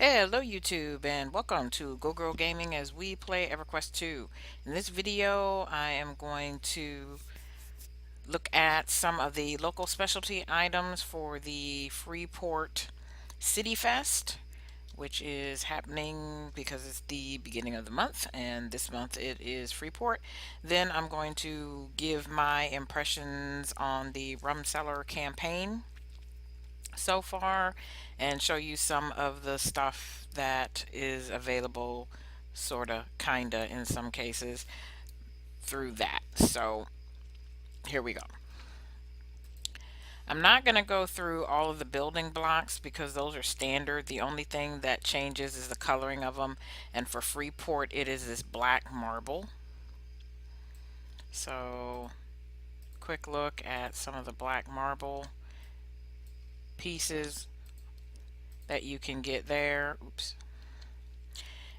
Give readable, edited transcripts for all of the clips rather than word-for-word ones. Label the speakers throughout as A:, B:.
A: Hello YouTube and welcome to Go Girl Gaming as we play EverQuest 2. In this video I am going to look at some of the local specialty items for the Freeport City Fest, which is happening because it's the beginning of the month and this month it is Freeport. Then I'm going to give my impressions on the Rum Cellar campaign so far and show you some of the stuff that is available, sorta, kinda, in some cases through that. So here we go. I'm not going to go through all of the building blocks because those are standard. The only thing that changes is the coloring of them, and for Freeport it is this black marble. So quick look at some of the black marble pieces that you can get there. Oops.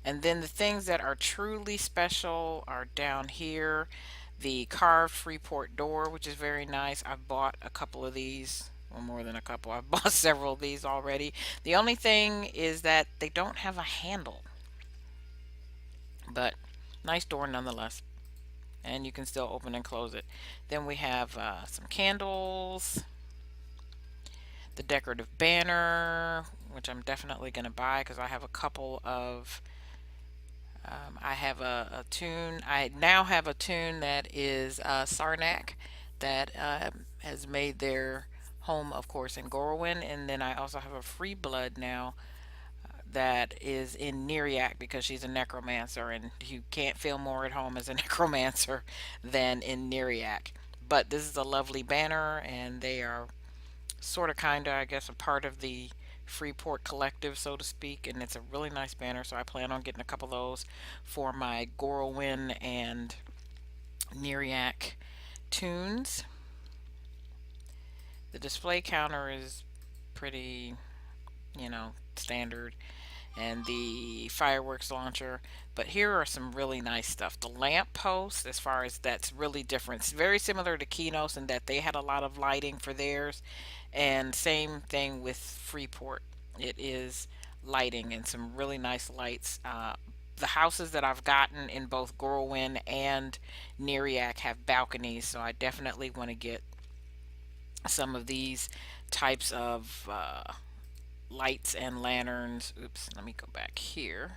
A: And then the things that are truly special are down here. The carved Freeport door, which is very nice. I've bought a couple of these. Well, more than a couple. I've bought several of these already. The only thing is that they don't have a handle. But nice door nonetheless. And you can still open and close it. Then we have some candles. The decorative banner, which I'm definitely going to buy because I have a couple of I have a tune. I now have a tune that is Sarnak that has made their home, of course, in Gorwin. And then I also have a Free Blood now that is in Neriac because she's a necromancer, and you can't feel more at home as a necromancer than in Neriac. But this is a lovely banner, and they are sort of kind of, I guess, a part of the Freeport collective, so to speak, and it's a really nice banner. So I plan on getting a couple of those for my Gorowin and Neriac tunes. The display counter is pretty, standard, and the fireworks launcher. But here are some really nice stuff. The lamp post, as far as that's really different. It's very similar to Kinos in that they had a lot of lighting for theirs. And same thing with Freeport. It is lighting and some really nice lights. The houses that I've gotten in both Gorwin and Neriac have balconies, so I definitely want to get some of these types of lights and lanterns. Oops, let me go back here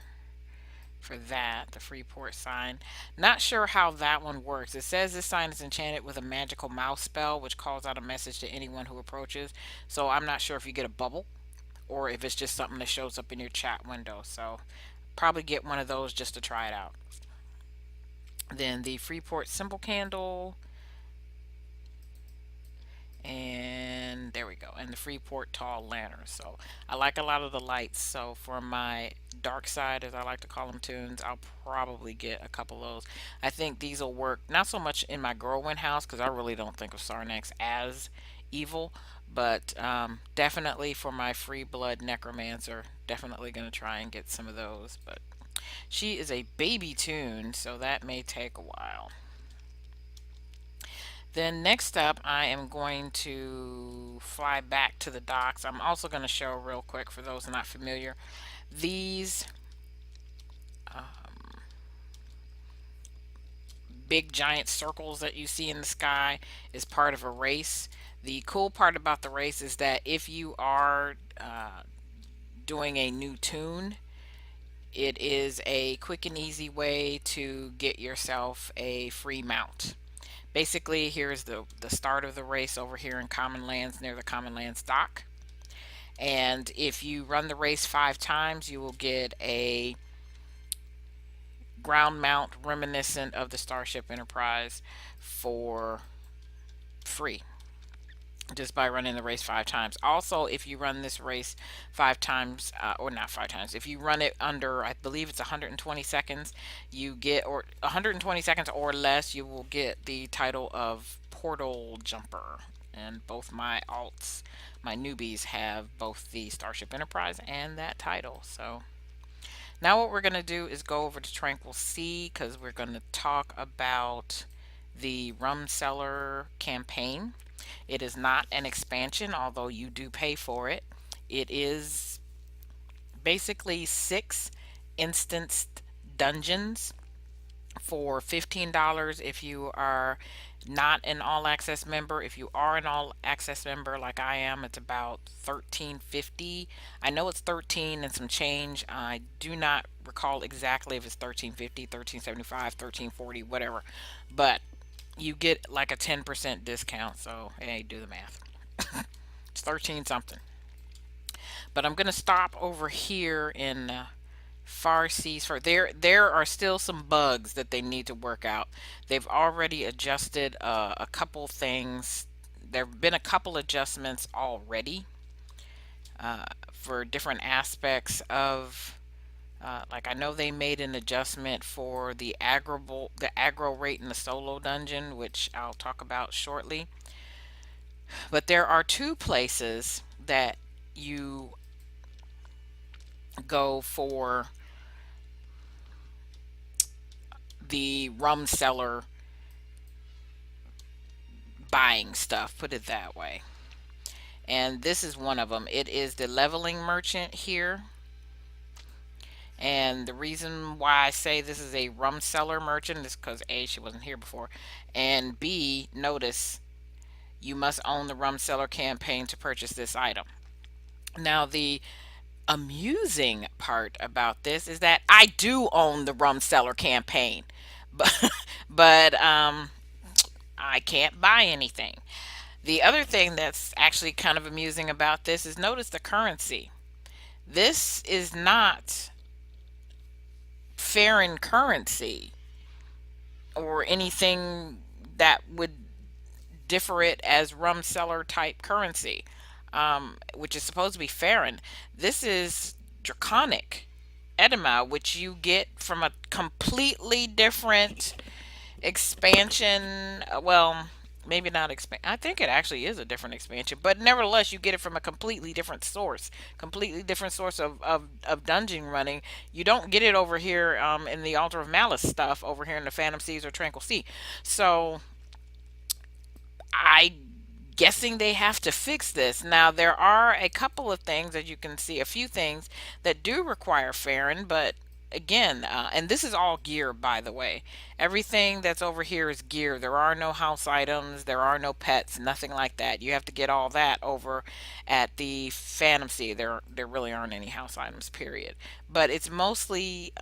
A: for that, the Freeport sign. Not sure how that one works. It says this sign is enchanted with a magical mouse spell which calls out a message to anyone who approaches. So I'm not sure if you get a bubble or if it's just something that shows up in your chat window. So probably get one of those just to try it out. Then the Freeport symbol candle, and there we go, and the Freeport tall lantern. So I like a lot of the lights. So for my dark side, as I like to call them, tunes, I'll probably get a couple of those. I think these will work not so much in my Gerwin house because I really don't think of Sarnax as evil, but definitely for my Free Blood Necromancer, definitely going to try and get some of those. But she is a baby tune, so that may take a while. Then next up, I am going to fly back to the docks. I'm also going to show real quick for those not familiar. These big giant circles that you see in the sky is part of a race. The cool part about the race is that if you are doing a new tune, it is a quick and easy way to get yourself a free mount. Basically, here's the start of the race over here in Common Lands near the Common Lands dock. And if you run the race 5 times, you will get a ground mount reminiscent of the Starship Enterprise for free just by running the race 5 times. Also, if you run this race 5 times, or not 5 times, if you run it under, I believe it's 120 seconds, you get, or 120 seconds or less, you will get the title of Portal Jumper. And both my alts, my newbies, have both the Starship Enterprise and that title. So now what we're going to do is go over to Tranquil Sea because we're going to talk about the Rum Cellar campaign. It is not an expansion, although you do pay for it. It is basically 6 instanced dungeons for $15 if you are not an all access member. If you are an all access member like I am, it's about 13.50. I know it's 13 and some change. I do not recall exactly if it's 13.50, 13.75, 13.40, whatever. But you get like a 10% discount. So, hey, do the math. It's 13 something. But I'm going to stop over here in Far Seas. For there are still some bugs that they need to work out. They've already adjusted a couple things. There have been a couple adjustments already for different aspects of. Like I know they made an adjustment for the aggro rate in the solo dungeon, which I'll talk about shortly. But there are two places that you go for the rum cellar buying stuff, put it that way. And this is one of them. It is the leveling merchant here. And the reason why I say this is a rum cellar merchant is because A, she wasn't here before, and B, notice you must own the rum cellar campaign to purchase this item. Now, the amusing part about this is that I do own the rum cellar campaign, but but I can't buy anything. The other thing that's actually kind of amusing about this is notice the currency. This is not foreign currency or anything that would differ it as rum cellar type currency, which is supposed to be foreign. This is draconic edema, which you get from a completely different expansion. Well, maybe not expand. I think it actually is a different expansion, but nevertheless, you get it from a completely different source of dungeon running. You don't get it over here in the Altar of Malice stuff over here in the Phantom Seas or Tranquil Sea. So I guessing they have to fix this. Now there are a couple of things that you can see, a few things that do require Farron, but again, and this is all gear, by the way. Everything that's over here is gear. There are no house items, there are no pets, nothing like that. You have to get all that over at the Phantom Sea. There really aren't any house items, period. But it's mostly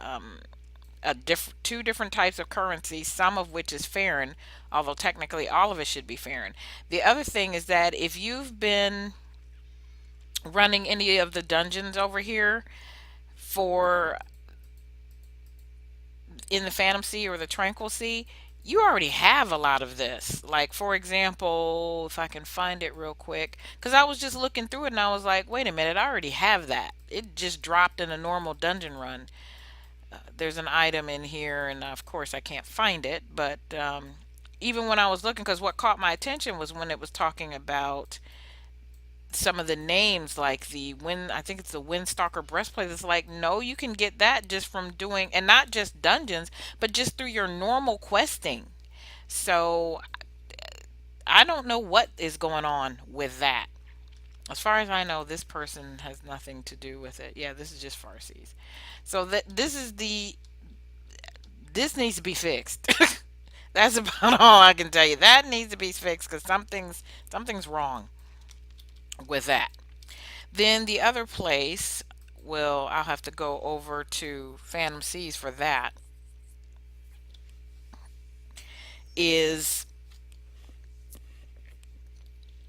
A: two different types of currency, some of which is Farron, although technically all of it should be Farron. The other thing is that if you've been running any of the dungeons over here for in the Phantom Sea or the Tranquil Sea, you already have a lot of this. Like, for example, if I can find it real quick, because I was just looking through it and I was like, wait a minute, I already have that. It just dropped in a normal dungeon run. There's an item in here, and of course, I can't find it, but even when I was looking, because what caught my attention was when it was talking about some of the names, like the wind, I think it's the Windstalker breastplate. It's like, no, you can get that just from doing, and not just dungeons, but just through your normal questing. So I don't know what is going on with that. As far as I know, this person has nothing to do with it. Yeah, this is just Farsees. So that this needs to be fixed. That's about all I can tell you. That needs to be fixed because something's wrong with that. Then the other place, well, I'll have to go over to Phantom Seas for that, is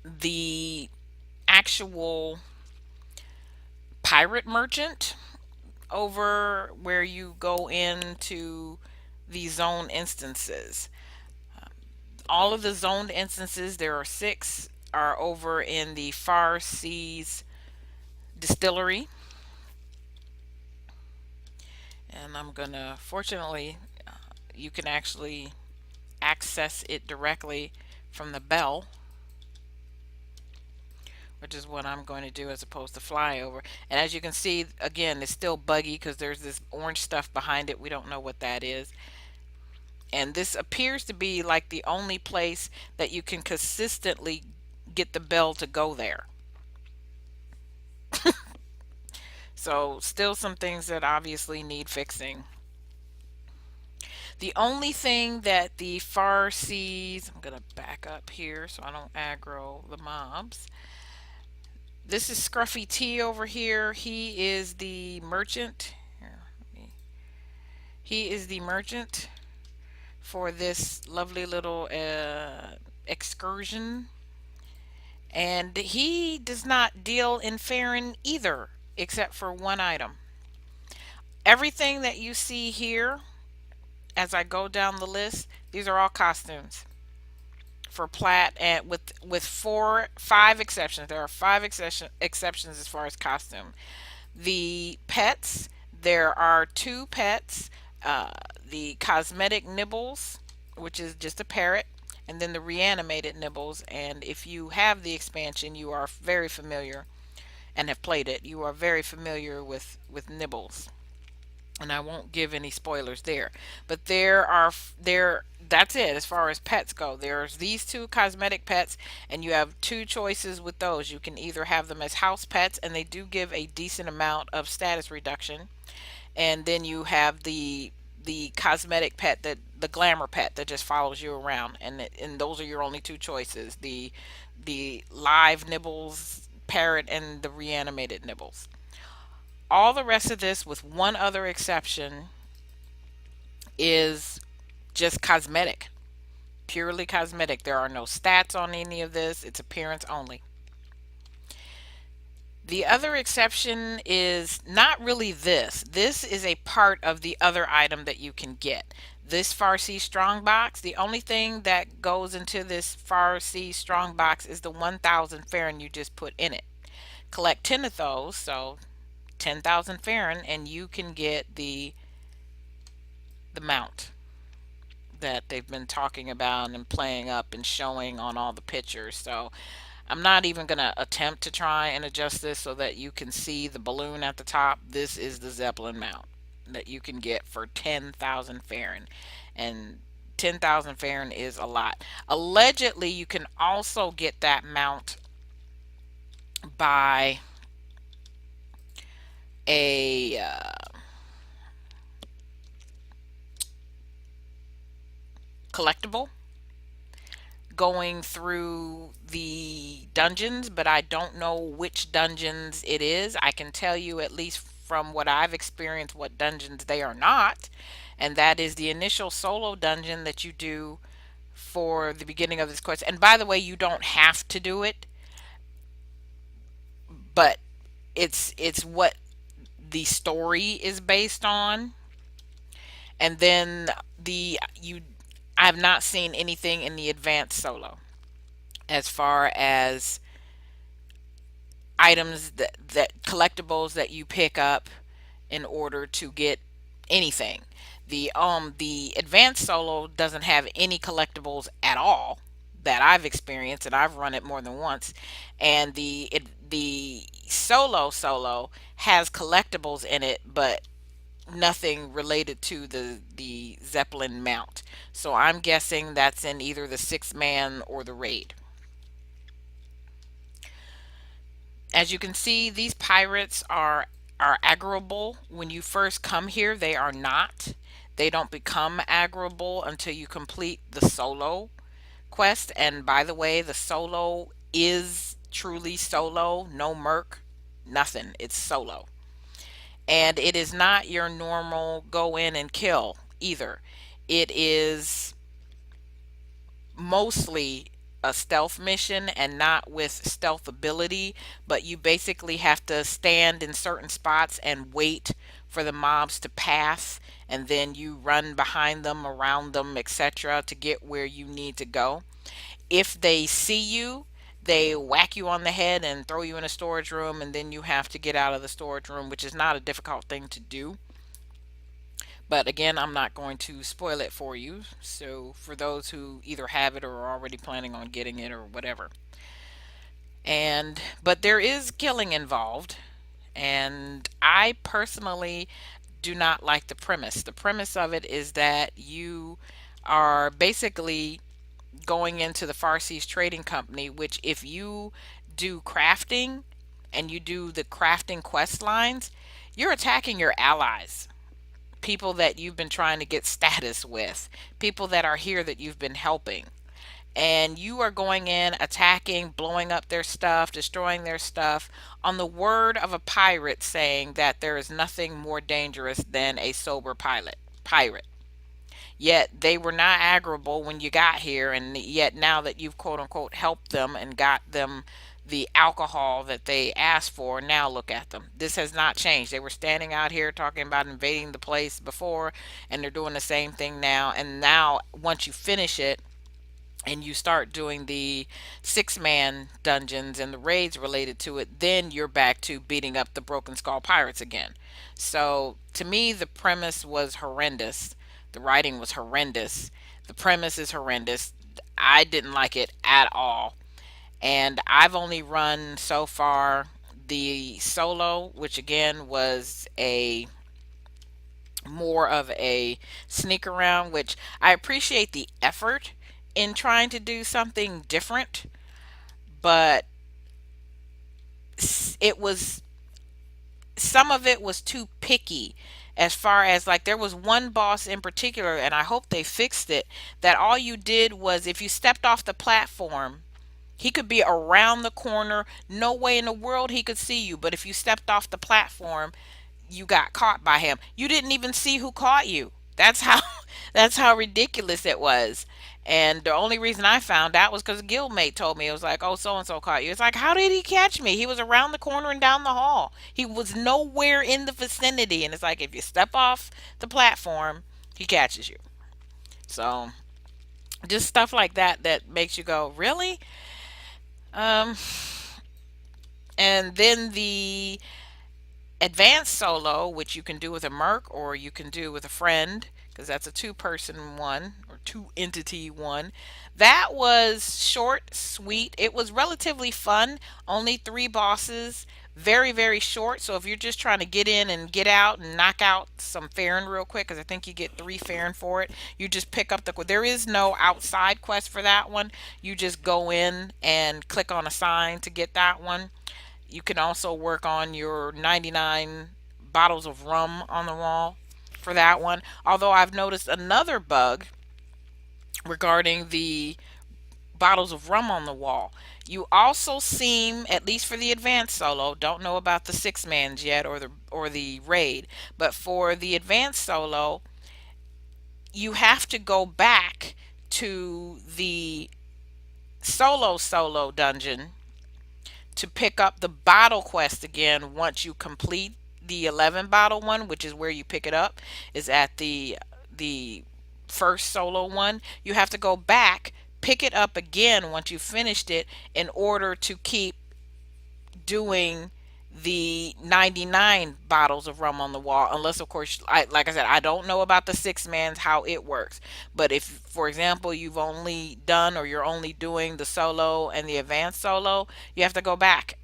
A: the actual pirate merchant over where you go into the zone instances. All of the zoned instances, there are six, are over in the Far Seas distillery. And I'm gonna, fortunately, you can actually access it directly from the bell, which is what I'm going to do as opposed to fly over. And as you can see, again, it's still buggy because there's this orange stuff behind it. We don't know what that is. And this appears to be like the only place that you can consistently get the bell to go there. So still some things that obviously need fixing. The only thing that the Far Seas, I'm gonna back up here so I don't aggro the mobs. This is Scruffy T over here. He is the merchant. Here, he is the merchant for this lovely little excursion. And he does not deal in Farron either, except for one item. Everything that you see here, as I go down the list, these are all costumes for Platt, and with five exceptions. There are five exceptions as far as costume. The pets, there are two pets. Uh, the cosmetic Nibbles, which is just a parrot, and then the reanimated Nibbles. And if you have the expansion, you are very familiar and have played it. You are very familiar with Nibbles, and I won't give any spoilers there. But there that's it as far as pets go. There's these two cosmetic pets, and you have two choices with those. You can either have them as house pets, and they do give a decent amount of status reduction, and then you have the cosmetic pet, that the glamour pet that just follows you around, and those are your only two choices: the live Nibbles parrot and the reanimated Nibbles. All the rest of this, with one other exception, is just cosmetic, purely cosmetic. There are no stats on any of this, it's appearance only. The other exception is not really this. This is a part of the other item that you can get. This Farsi Strong Box, the only thing that goes into this Farsi Strong Box is the 1000 Farron you just put in it. Collect 10 of those, so 10,000 Farron, and you can get the mount that they've been talking about and playing up and showing on all the pictures. So I'm not even going to attempt to try and adjust this so that you can see the balloon at the top. This is the Zeppelin mount that you can get for 10,000 Farron. And 10,000 Farron is a lot. Allegedly, you can also get that mount by a collectible going through the dungeons, but I don't know which dungeons it is. I can tell you, at least from what I've experienced, what dungeons they are not, and that is the initial solo dungeon that you do for the beginning of this quest. And by the way, you don't have to do it, but it's what the story is based on. And then the you I have not seen anything in the advanced solo as far as items that collectibles that you pick up in order to get anything. The advanced solo doesn't have any collectibles at all that I've experienced, and I've run it more than once. And the solo has collectibles in it, but nothing related to the Zeppelin mount. So I'm guessing that's in either the six man or the raid. As you can see, these pirates are aggroable when you first come here. They are not. They don't become aggroable until you complete the solo quest. And by the way, the solo is truly solo, no merc, nothing. It's solo. And it is not your normal go in and kill either. It is mostly a stealth mission and not with stealth ability, but you basically have to stand in certain spots and wait for the mobs to pass, and then you run behind them, around them, etc., to get where you need to go. If they see you, they whack you on the head and throw you in a storage room, and then you have to get out of the storage room, which is not a difficult thing to do. But again, I'm not going to spoil it for you. So for those who either have it or are already planning on getting it or whatever. But there is killing involved, and I personally do not like the premise. The premise of it is that you are basically going into the Farseas Trading Company, which if you do crafting and you do the crafting quest lines, you're attacking your allies, people that you've been trying to get status with, people that are here that you've been helping. And you are going in, attacking, blowing up their stuff, destroying their stuff, on the word of a pirate saying that there is nothing more dangerous than a sober pirate. Yet they were not agreeable when you got here, and yet now that you've quote unquote helped them and got them the alcohol that they asked for, now look at them. This has not changed. They were standing out here talking about invading the place before, and they're doing the same thing now. And now, once you finish it, and you start doing the 6-man dungeons and the raids related to it, then you're back to beating up the Broken Skull Pirates again. So to me, the premise was horrendous. The writing was horrendous. The premise is horrendous. I didn't like it at all. And I've only run so far the solo, which again was a more of a sneak around, which I appreciate the effort in trying to do something different, but it was, some of it was too picky. As far as, like, there was one boss in particular, and I hope they fixed it, that all you did was if you stepped off the platform, he could be around the corner, no way in the world he could see you, but if you stepped off the platform, you got caught by him. You didn't even see who caught you. That's how that's how ridiculous it was. And the only reason I found out was because a guildmate told me. It was like, oh, so and so caught you. It's like, how did he catch me? He was around the corner and down the hall. He was nowhere in the vicinity. And it's like, if you step off the platform, he catches you. So just stuff like that that makes you go, really? Um, and then the advanced solo, which you can do with a merc or you can do with a friend, because that's a two-person one or two entity one. That was short, sweet. It was relatively fun. Only three bosses. Very, very short. So if you're just trying to get in and get out and knock out some Farron real quick, because I think you get 3 Farron for it, you just pick up the. There is no outside quest for that one. You just go in and click on a sign to get that one. You can also work on your 99 bottles of rum on the wall for that one. Although I've noticed another bug regarding the bottles of rum on the wall. You also seem, at least for the advanced solo, don't know about the 6-mans yet or the raid, but for the advanced solo, you have to go back to the solo dungeon to pick up the bottle quest again once you complete the 11 bottle one, which is where you pick it up, is at the first solo one. You have to go back, pick it up again once you finished it in order to keep doing the 99 bottles of rum on the wall, unless of course, like I said, I don't know about the 6-mans how it works. But if, for example, you've only done or you're only doing the solo and the advanced solo, you have to go back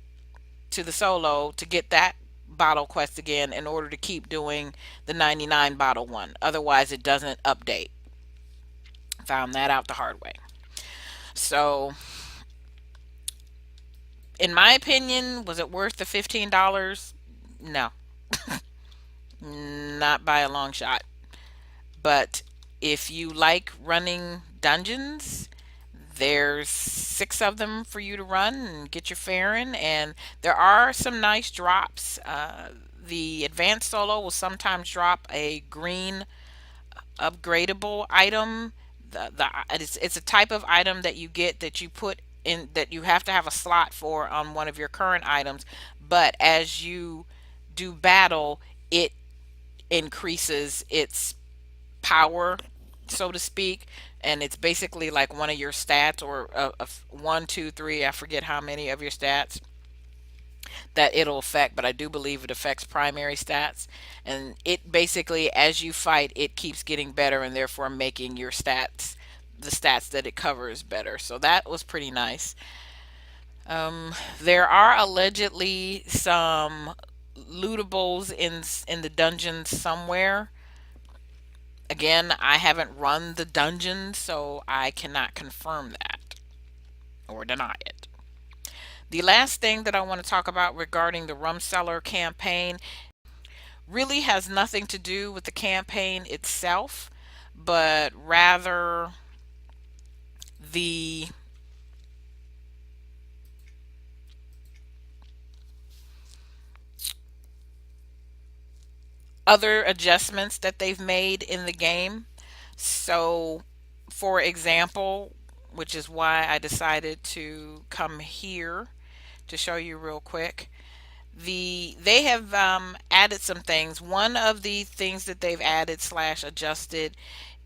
A: to the solo to get that bottle quest again in order to keep doing the 99 bottle one. Otherwise it doesn't update. Found that out the hard way. So in my opinion, was it worth the $15? No, not by a long shot. But if you like running dungeons, there's 6 of them for you to run and get your Farron, and there are some nice drops. The advanced solo will sometimes drop a green upgradable item. It's a type of item that you get that you put in, that you have to have a slot for on one of your current items, but as you do battle, it increases its power, so to speak, and it's basically like one of your stats, or one, two, three, I forget how many of your stats that it'll affect, but I do believe it affects primary stats. And it basically, as you fight, it keeps getting better and therefore making your stats, the stats that it covers, better. So that was pretty nice. There are allegedly some lootables in the dungeons somewhere. Again, I haven't run the dungeon, so I cannot confirm that or deny it. The last thing that I want to talk about regarding the Rum Cellar campaign really has nothing to do with the campaign itself, but rather the other adjustments that they've made in the game. So, for example, which is why I decided to come here to show you real quick. They have added some things. One of the things that they've added slash adjusted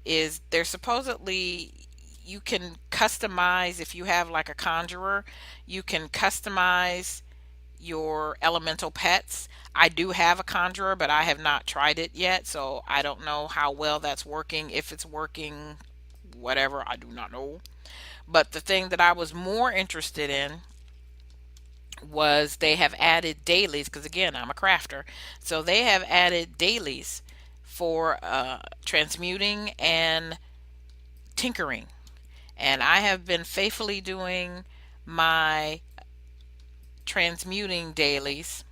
A: is they're supposedly you can customize if you have like a conjurer, you can customize your elemental pets. I do have a conjurer, but I have not tried it yet, so I don't know how well that's working. If it's working, whatever, I do not know. But the thing that I was more interested in was they have added dailies because again, I'm a crafter. So they have added dailies for transmuting and tinkering. And I have been faithfully doing my transmuting dailies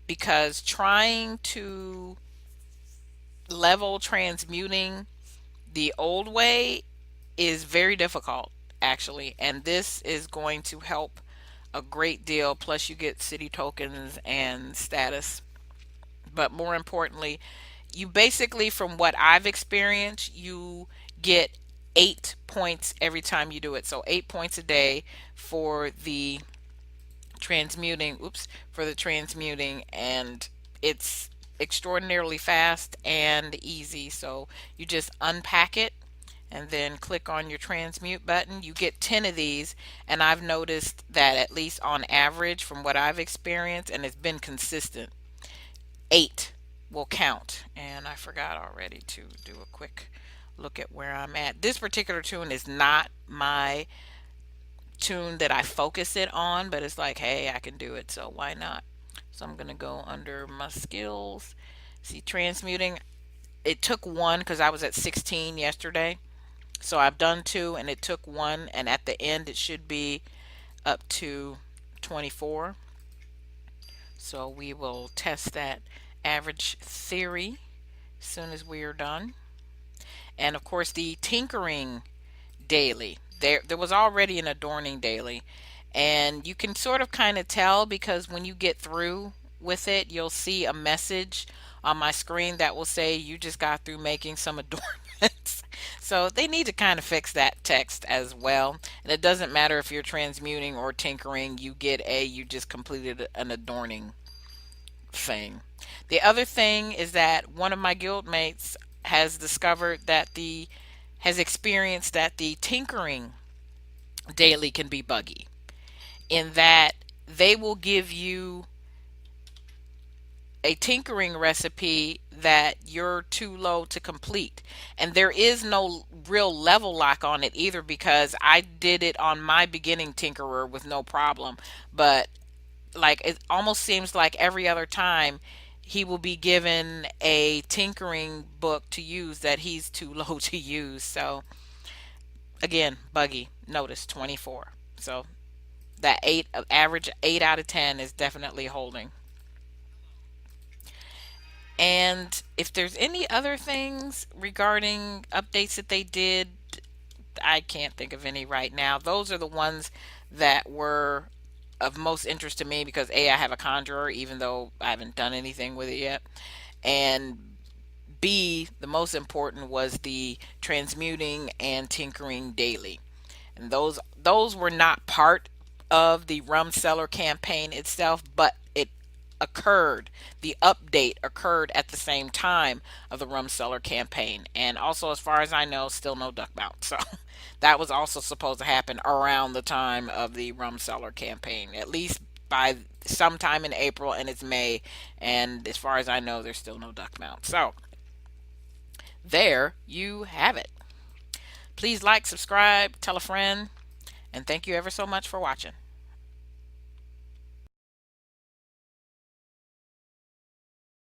A: because trying to level transmuting the old way is very difficult, actually. And this is going to help a great deal. Plus, you get city tokens and status. But more importantly, you basically, from what I've experienced, you get 8 points every time you do it. So 8 points a day for the transmuting. Oops, for the transmuting, and it's extraordinarily fast and easy. So you just unpack it and then click on your transmute button. You get 10 of these, and I've noticed that at least on average, from what I've experienced, and it's been consistent, 8 will count. And I forgot already to do a quick look at where I'm at. This particular tune is not my tune that I focus it on, but it's like, hey, I can do it, so why not? So I'm gonna go under my skills. See, transmuting. It took one because I was at 16 yesterday. So I've done two and it took one, and at the end it should be up to 24. So we will test that average theory as soon as we are done. And of course, the tinkering daily. There was already an adorning daily, and you can sort of kind of tell because when you get through with it, you'll see a message on my screen that will say you just got through making some adornments. So they need to kind of fix that text as well. And it doesn't matter if you're transmuting or tinkering, you get a you just completed an adorning thing. The other thing is that one of my guildmates has discovered that the has experienced that the tinkering daily can be buggy in that they will give you a tinkering recipe that you're too low to complete. And there is no real level lock on it either because I did it on my beginning tinkerer with no problem. But like it almost seems like every other time he will be given a tinkering book to use that he's too low to use. So again, buggy. Notice 24. So that average 8 out of 10 is definitely holding. And if there's any other things regarding updates that they did, I can't think of any right now. Those are the ones that were of most interest to me because A, I have a conjurer, even though I haven't done anything with it yet. And B, the most important was the transmuting and tinkering daily. And those were not part of the Rum Cellar campaign itself, but it occurred. The update occurred at the same time of the Rum Cellar campaign, and also, as far as I know, still no duck mount. So that was also supposed to happen around the time of the Rum Cellar campaign, at least by sometime in April, and it's May, and as far as I know, there's still no duck mount. So there you have it. Please like, subscribe, tell a friend, and thank you ever so much for watching.